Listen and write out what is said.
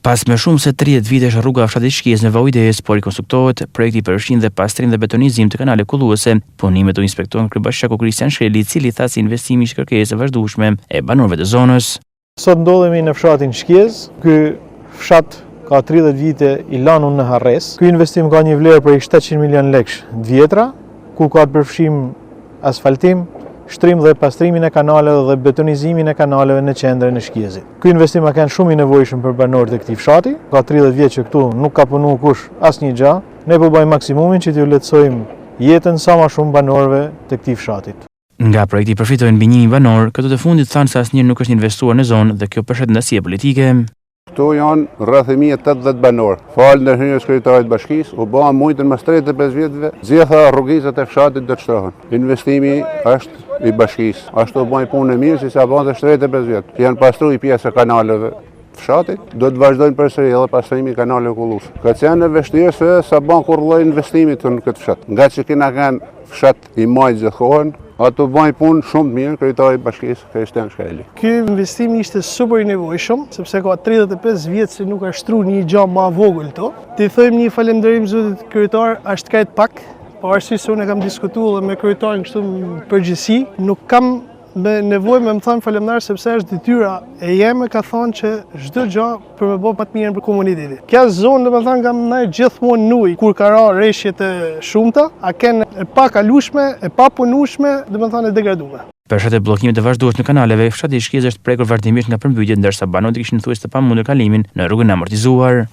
Pas më shumë se 30 vitesh rruga fshatit Shkjes në Vauides po rikonstruktohet, projekti i përfshin dhe pastrim dhe betonizim të kanalit kulluese. Punimet u inspektuan kryebashkiaku Kristian Shkreli, i cili tha se investimi është kërkesë e vazhdueshme e banorëve të zonës. Sot ndodhemi në fshatin Shkjes. Ky fshat ka 30 vite i lanur në harres. Ky investim ka një vlerë prej 700 milion lekësh të vjetra, ku ka të përfshim asfaltim, shtrim dhe pastrimin e kanaleve dhe betonizimin e kanaleve në qendrën e Shkjezit. Ky investim ka qenë shumë i nevojshëm për banorët e këtij fshati. Ka 30 vjet që këtu nuk ka punuar kush asnjë gjë. Ne po bëjmë maksimumin që t'ju lehtësojmë jetën sa më shumë banorëve të këtij fshatit. Nga projekti përfitojnë mbi 1000 banor, këtu të fundit thanë se asnjëherë nuk është investuar në zonë dhe kjo për shkak të ndësie politike. Këtu janë rreth 1080 banor. Falë ndërhyrjes kryetarit bashkisë, u bëha mujtën mas 35 vjetëve, gjitha rrugizat e fshatit do të shtrohen. Investimi është i bashkisë. Ashtu bëjnë punë e mirë si sa bën 35 vjet. Janë pastruar pjesë e kanaleve fshatit, do të vazhdojnë përsëri edhe pastrimi i kanaleve kullues. Ka qenë vështirë se sa bën kur lloj investimit në këtë fshat. Nga që kena kanë fshat i majtë gjithkohën, ato bëjnë punë shumë të mirë kryetari i bashkisë Kristian Shkreli. Ky investim ishte super i nevojshëm, sepse ka 35 vjet që nuk ka shtruar një gjë më vogël këto. Ti thojmë një falënderim zotit kryetar, as të kajt pak. Po arsye se unë kam diskutuar me kryetarin kështu në përgjithësi, nuk kam nevojë me më thënë faleminderit sepse është detyra e jeme ka thonë që çdo gjë për me bëj më të mirën për komunitetin. Kjo zonë domethënë kam ndaj gjithmonë nuj kur ka ra rreshje të shumta, a kanë e pa kalueshme, e pa punueshme, domethënë e degraduar. Për shkak të bllokimit të vazhdueshëm të kanaleve, fshati i Shkjes është prekur vazhdimisht nga përmbytjet, ndërsa banorët kishin thuajse të pamundur kalimin në rrugën e amortizuar.